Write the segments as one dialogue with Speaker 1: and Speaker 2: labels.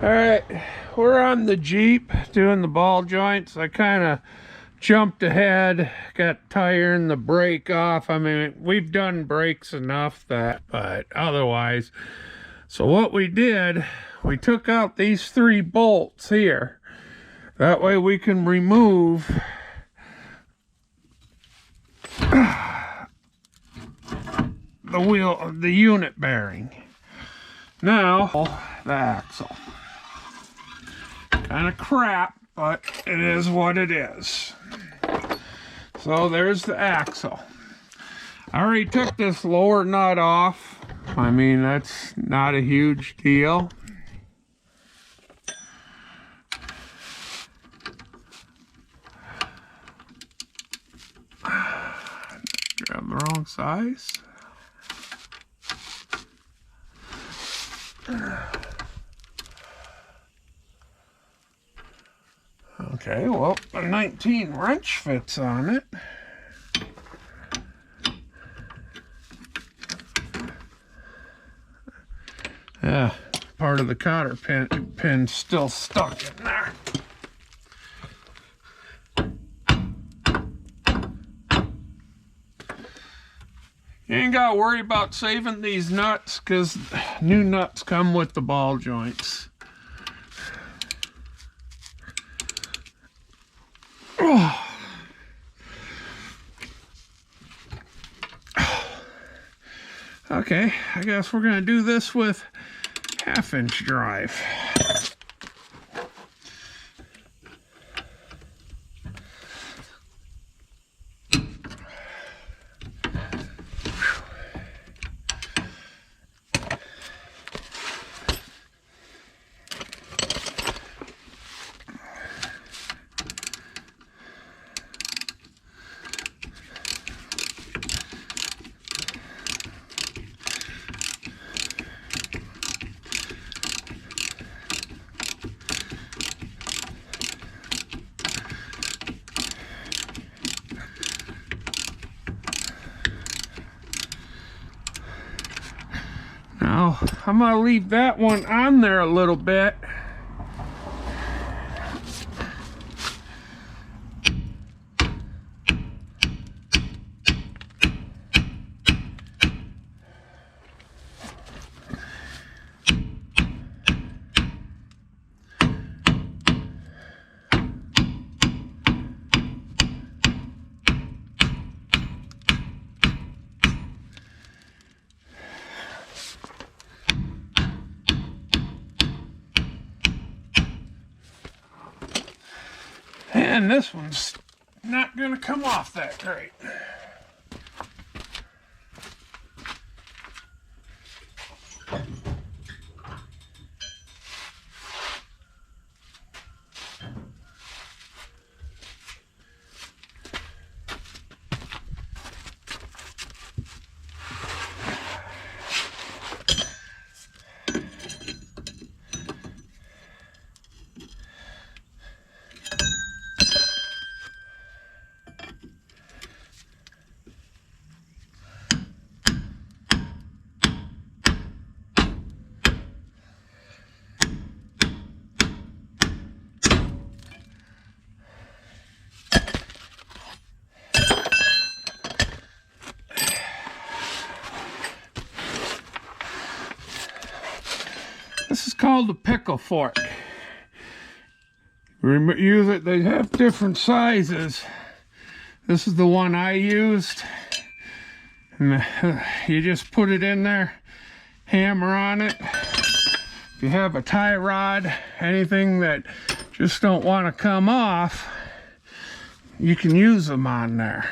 Speaker 1: Alright, we're on the Jeep doing the ball joints. I kind of jumped ahead, got tiring the brake off. I mean, we've done brakes enough but otherwise. So what we did, we took out these 3 bolts here. That way we can remove the unit bearing. Now, the axle. Kind of crap, but it is what it is. So there's the axle. I already took this lower nut off. I mean, that's not a huge deal. Grab the wrong size. Okay, well, a 19 wrench fits on it. Yeah, part of the cotter pin's still stuck in there. You ain't gotta worry about saving these nuts, because new nuts come with the ball joints. Okay, I guess we're gonna do this with 1/2-inch drive. Now, I'm going to leave that one on there a little bit. And this one's not going to come off that great. This is called a pickle fork. Use it, they have different sizes. This is the one I used. And you just put it in there, hammer on it. If you have a tie rod, anything that just don't want to come off, you can use them on there.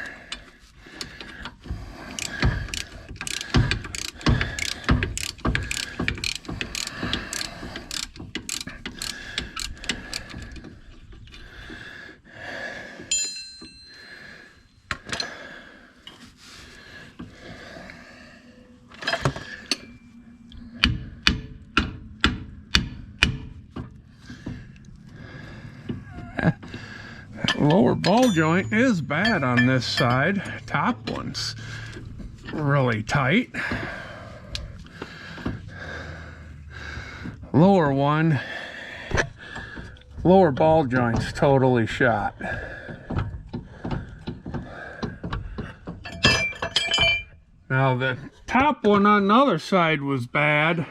Speaker 1: Lower ball joint is bad on this side. Top one's really tight. Lower one lower ball joints totally shot. Now the top one on the other side was bad,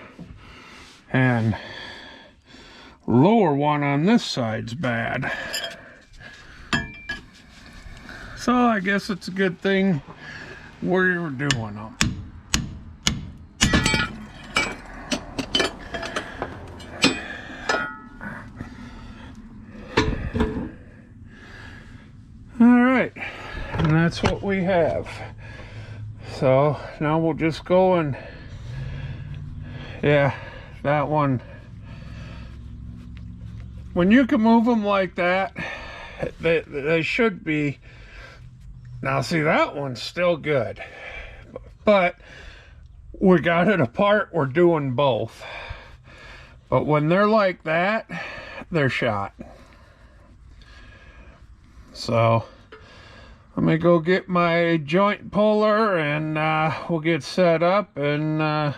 Speaker 1: and lower one on this side's bad. So I guess it's a good thing we're doing them. All right, and that's what we have. So now we'll just go and, yeah, that one, when you can move them like that, they should be. Now see, that one's still good, but we got it apart, we're doing both. But when they're like that, they're shot. So let me go get my joint puller, and we'll get set up and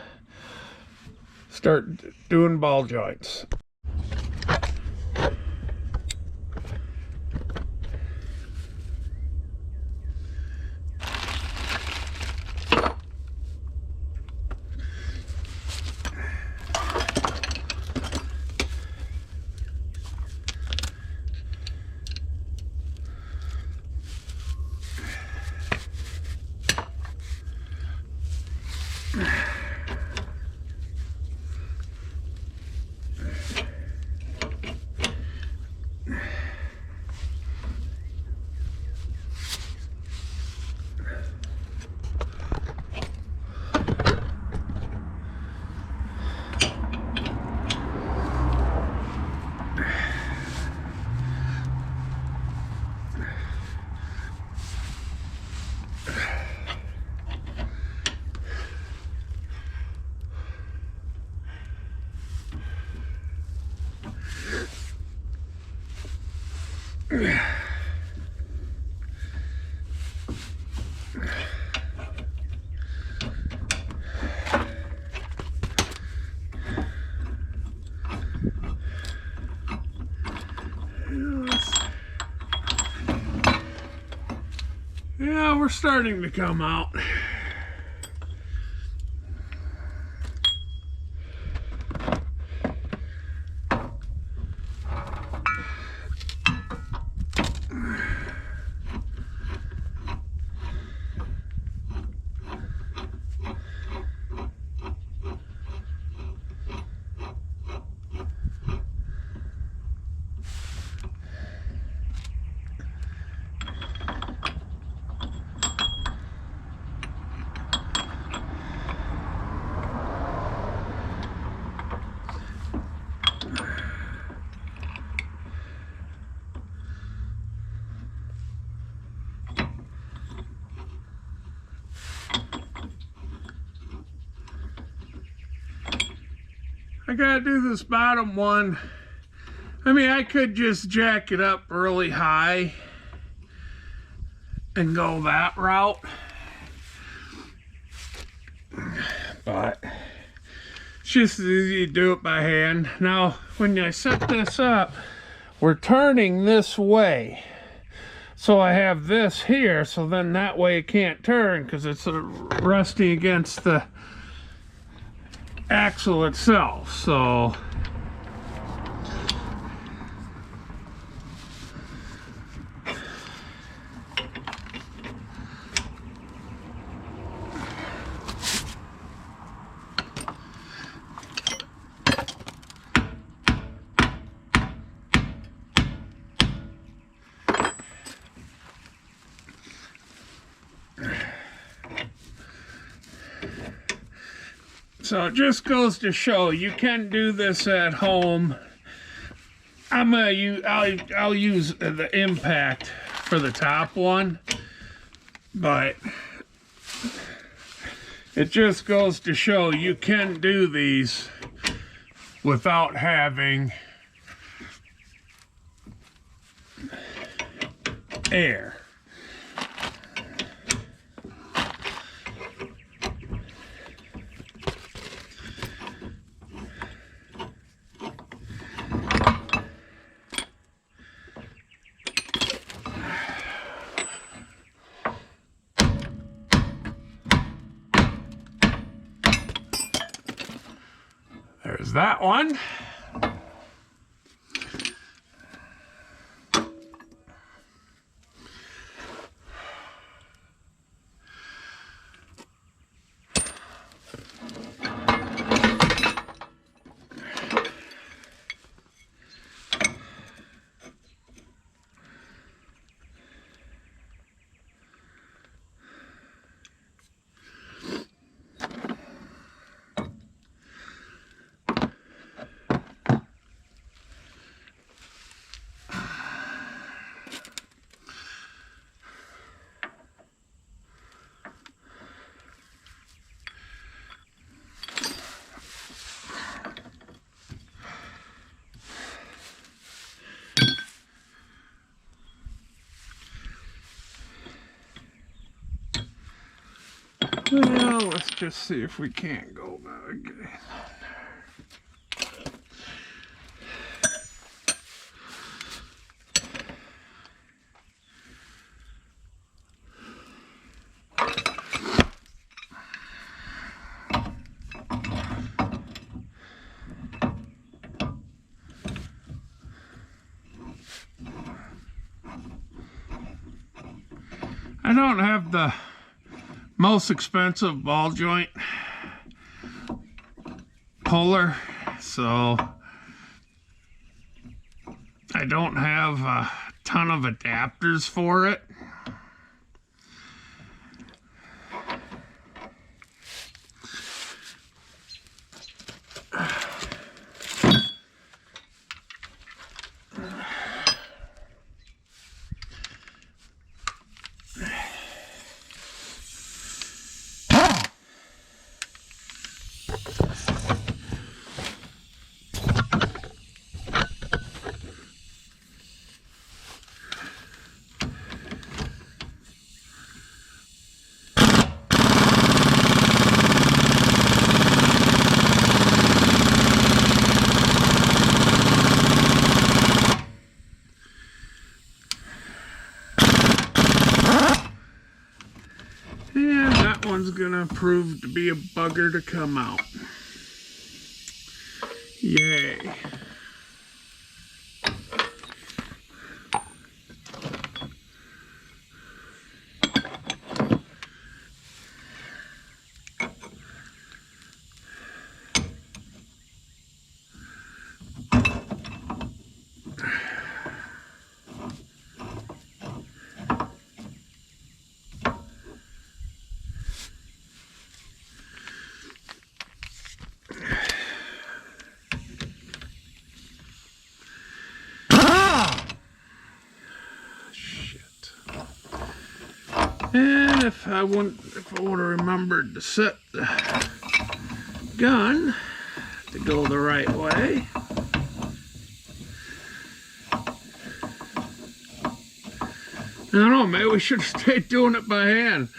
Speaker 1: start doing ball joints. Yeah, we're starting to come out. I gotta do this bottom one. I mean, I could just jack it up really high and go that route, but it's just as easy to do it by hand. Now, when I set this up, we're turning this way. So I have this here, so then that way it can't turn because it's resting against the axle itself. So So it just goes to show you can do this at home. I'll use the impact for the top one, but it just goes to show you can do these without having air. There's that one. Well, let's just see if we can't go back again. I don't have the most expensive ball joint puller, so I don't have a ton of adapters for it. And that one's gonna prove to be a bugger to come out. Yay. And if I would have remembered to set the gun to go the right way. I don't know, maybe we should have stayed doing it by hand.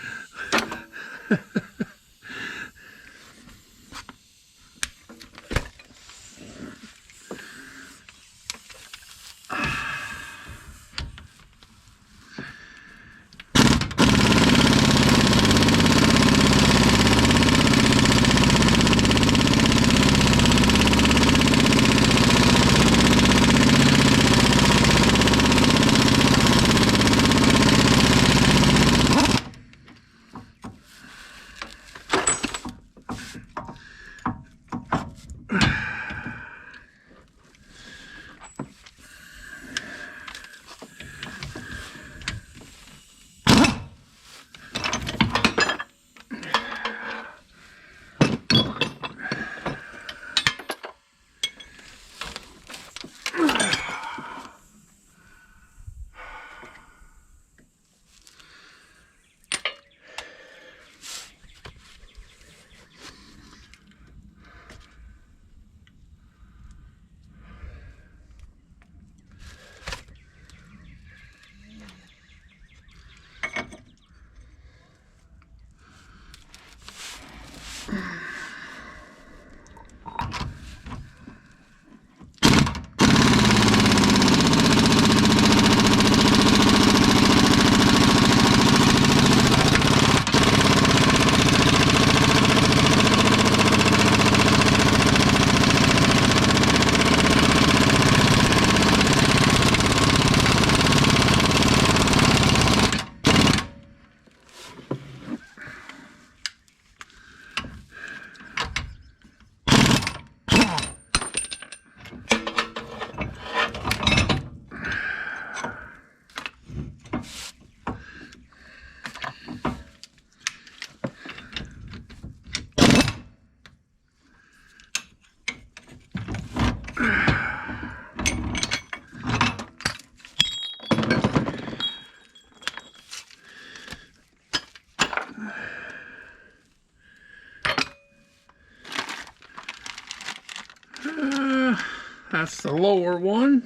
Speaker 1: That's the lower one.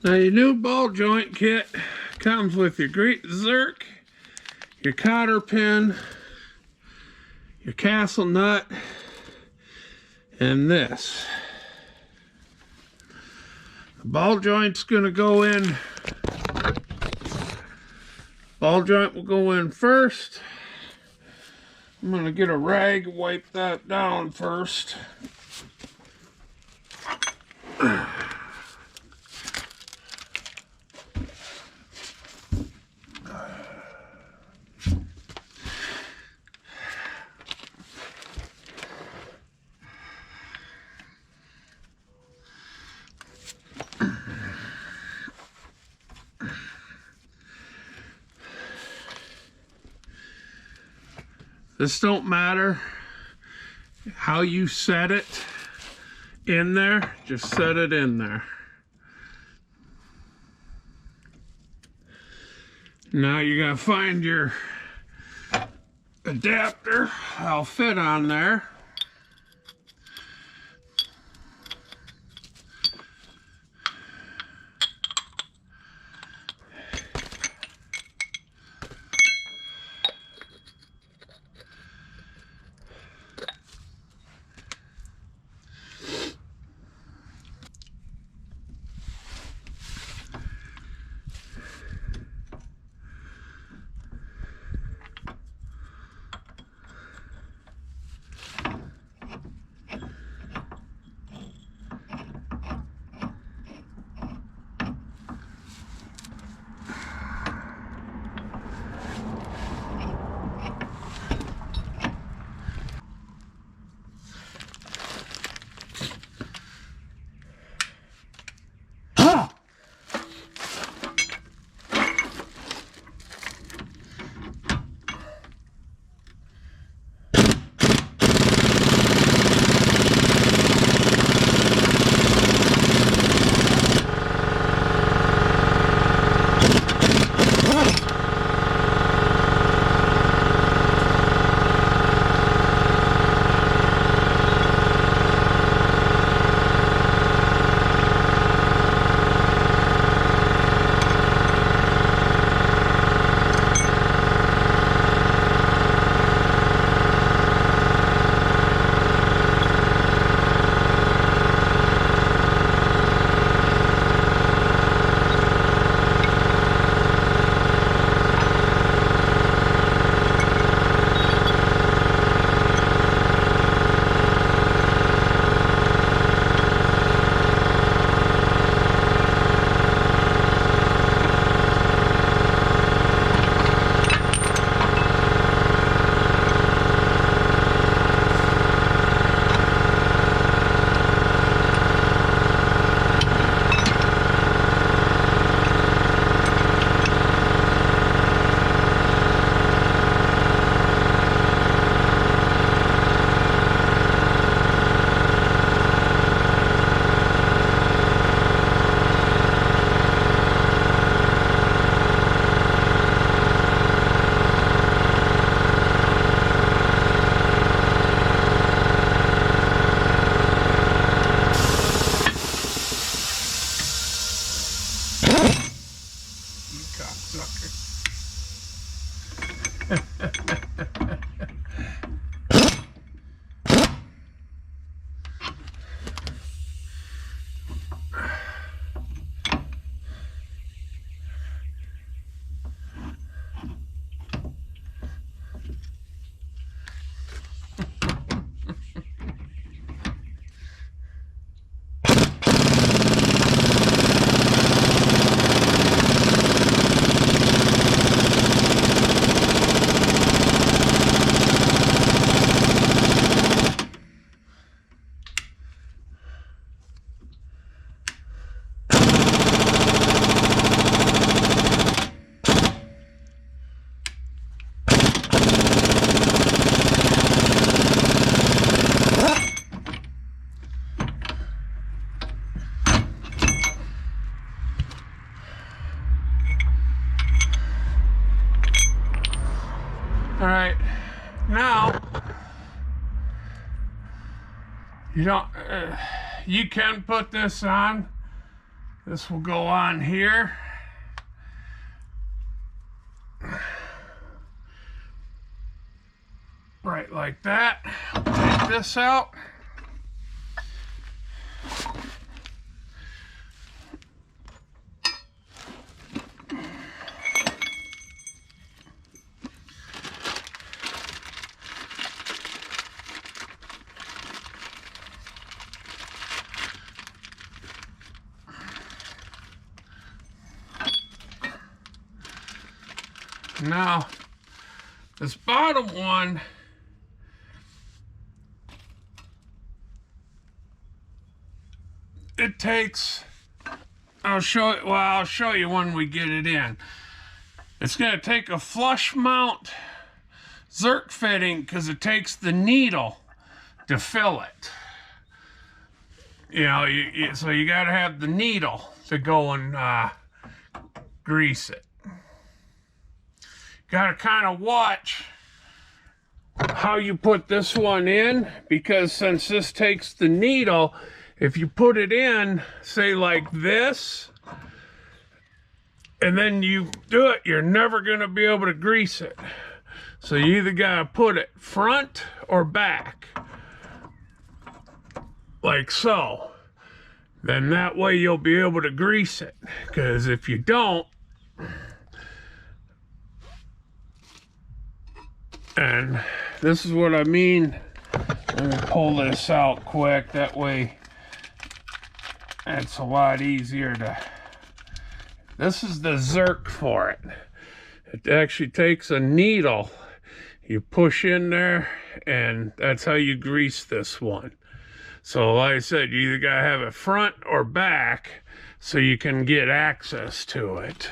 Speaker 1: Now your new ball joint kit comes with your great zerk, your cotter pin, your castle nut, and this. The ball joint's gonna go in. Ball joint will go in first. I'm gonna get a rag, wipe that down first. This don't matter how you set it in there, just set it in there. Now you gotta find your adapter. I'll fit on there. right, now you can put this on. This will go on here. Right like that. Take this out. Now, this bottom one, it takes, I'll show you when we get it in. It's going to take a flush mount Zerk fitting because it takes the needle to fill it. You know, so you got to have the needle to go and grease it. Got to kind of watch how you put this one in, because since this takes the needle, if you put it in, say like this, and then you do it, you're never going to be able to grease it. So you either got to put it front or back, like so. Then that way you'll be able to grease it, because if you don't, and this is what I mean. Let me pull this out quick. That way it's a lot easier to... This is the Zerk for it. It actually takes a needle. You push in there, and that's how you grease this one. So like I said, you either gotta have it front or back so you can get access to it.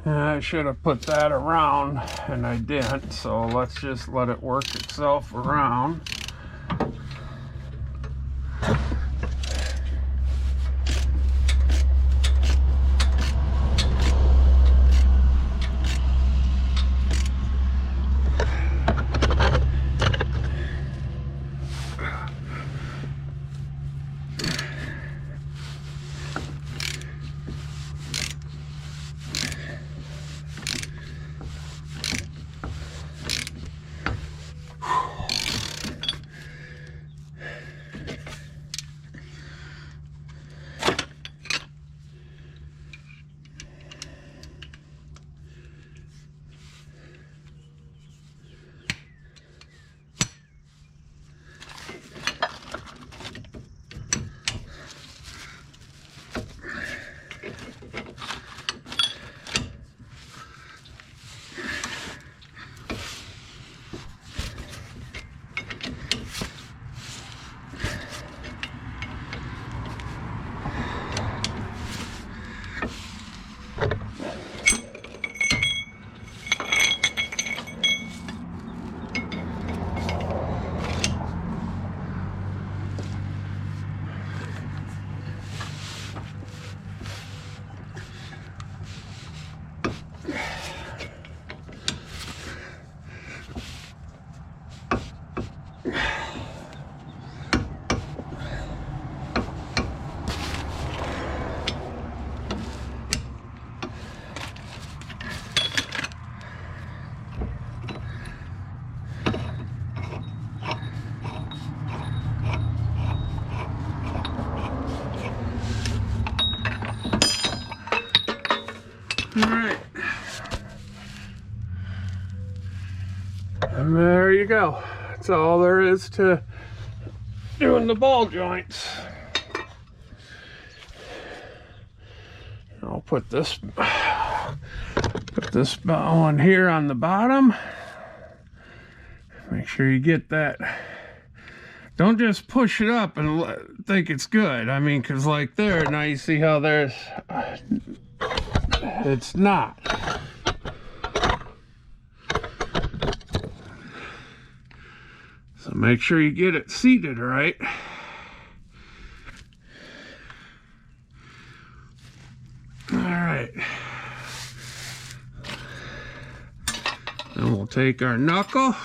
Speaker 1: I should have put that around, and I didn't, so let's just let it work itself around. you go. That's all there is to doing the ball joints. I'll put this one here on the bottom. Make sure you get that. Don't just push it up and think it's good. I mean, because like there, now you see how there's, it's not. So make sure you get it seated right. All right. Then we'll take our knuckle.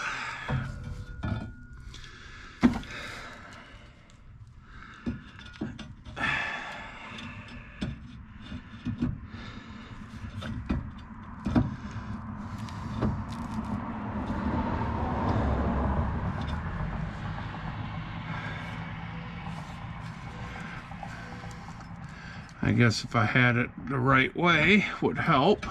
Speaker 1: I guess if I had it the right way would help.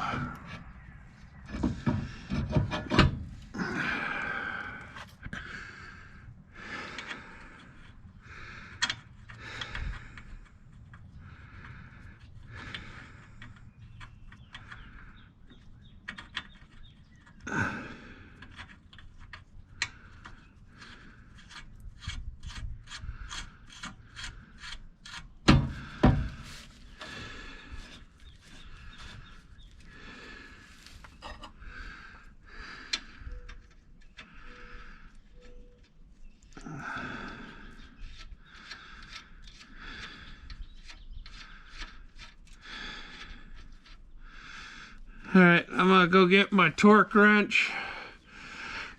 Speaker 1: All right, I'm gonna go get my torque wrench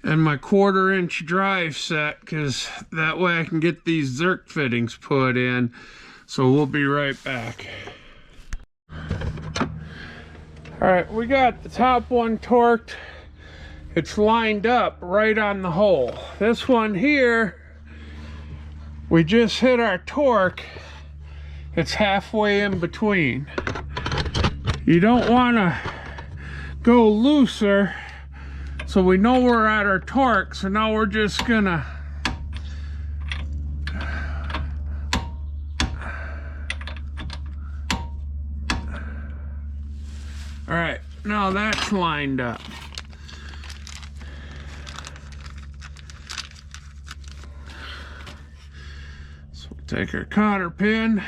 Speaker 1: and my 1/4-inch drive set, because that way I can get these Zerk fittings put in. So we'll be right back. All right, we got the top one torqued. It's lined up right on the hole. This one here, we just hit our torque. It's halfway in between. You don't want to go looser, so we know we're at our torque. So now we're just gonna all right, now that's lined up. So we'll take our cotter pin.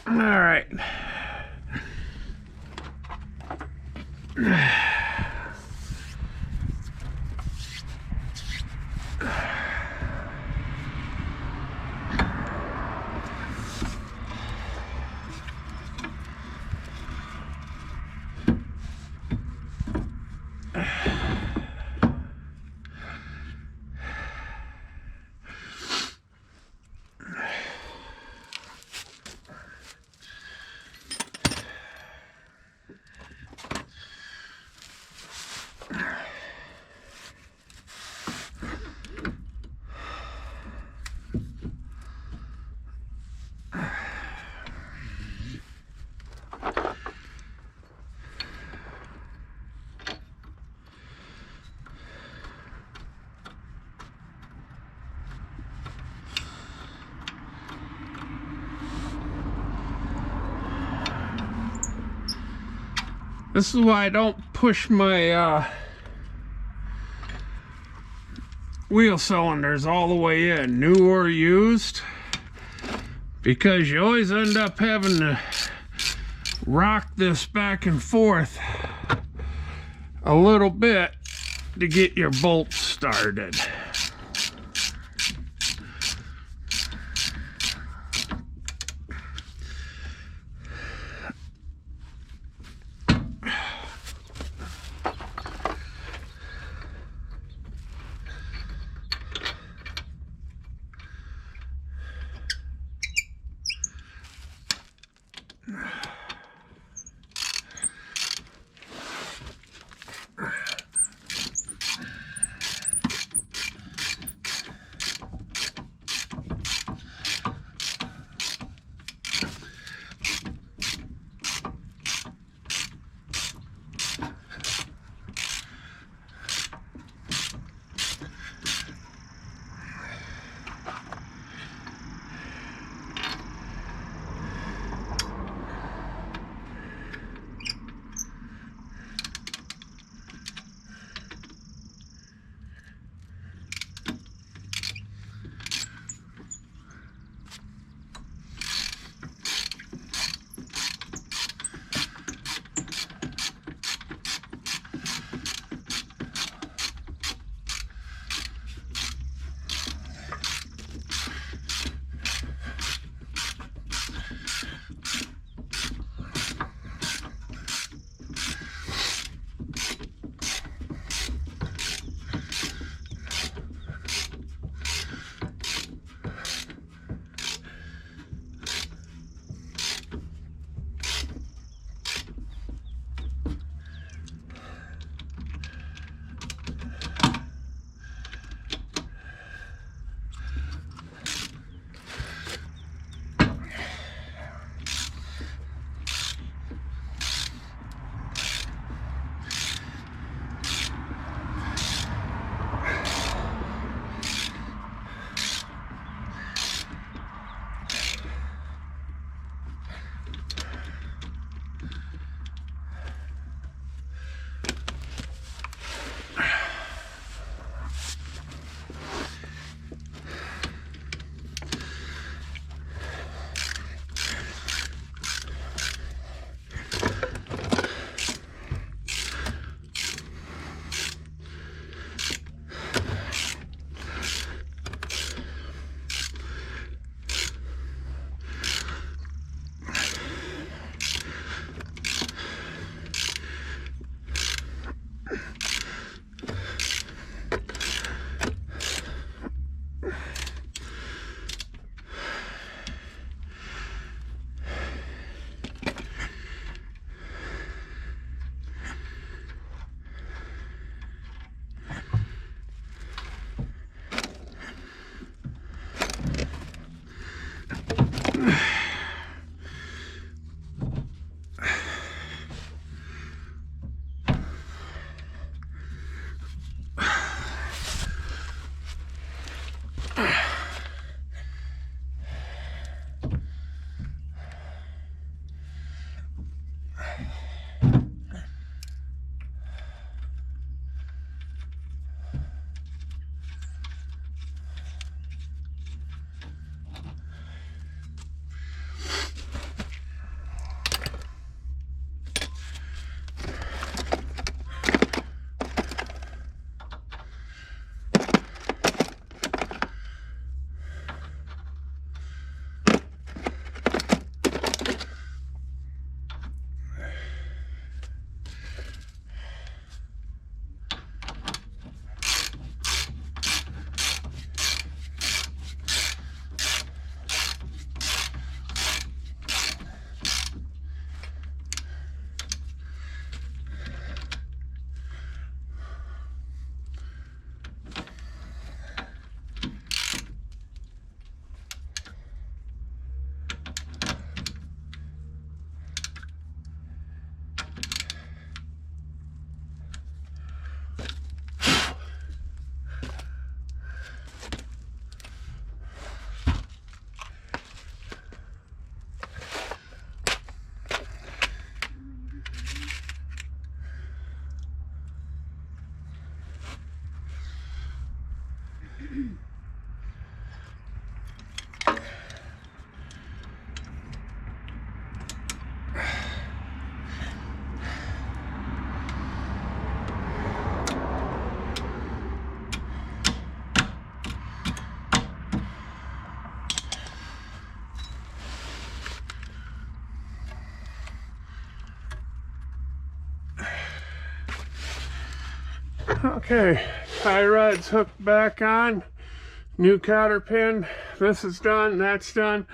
Speaker 1: All right. This is why I don't push my wheel cylinders all the way in, new or used, because you always end up having to rock this back and forth a little bit to get your bolts started. Okay, tie rod's hooked back on. New cotter pin. This is done, that's done.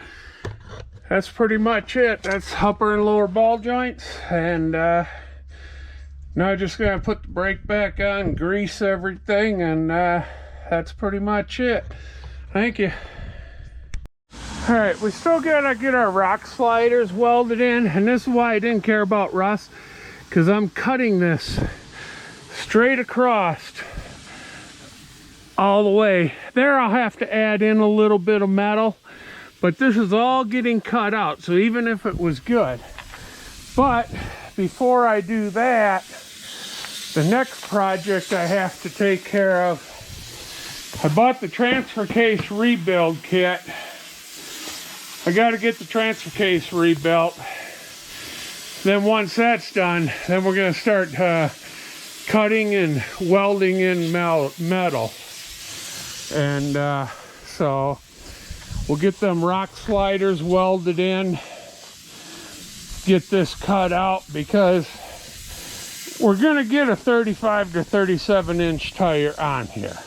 Speaker 1: That's pretty much it. That's upper and lower ball joints. And now I'm just gonna put the brake back on, grease everything, and that's pretty much it. Thank you. All right, we still gotta get our rock sliders welded in, and this is why I didn't care about rust, because I'm cutting this straight across all the way. There I'll have to add in a little bit of metal, but this is all getting cut out, so even if it was good. But before I do that, the next project I have to take care of, I bought the transfer case rebuild kit. I got to get the transfer case rebuilt. Then once that's done, then we're going to start cutting and welding in metal. And so we'll get them rock sliders welded in, get this cut out, because we're going to get a 35 to 37 inch tire on here.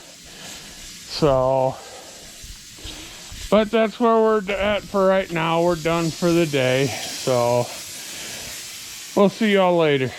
Speaker 1: So, but that's where we're at for right now. We're done for the day. So we'll see y'all later.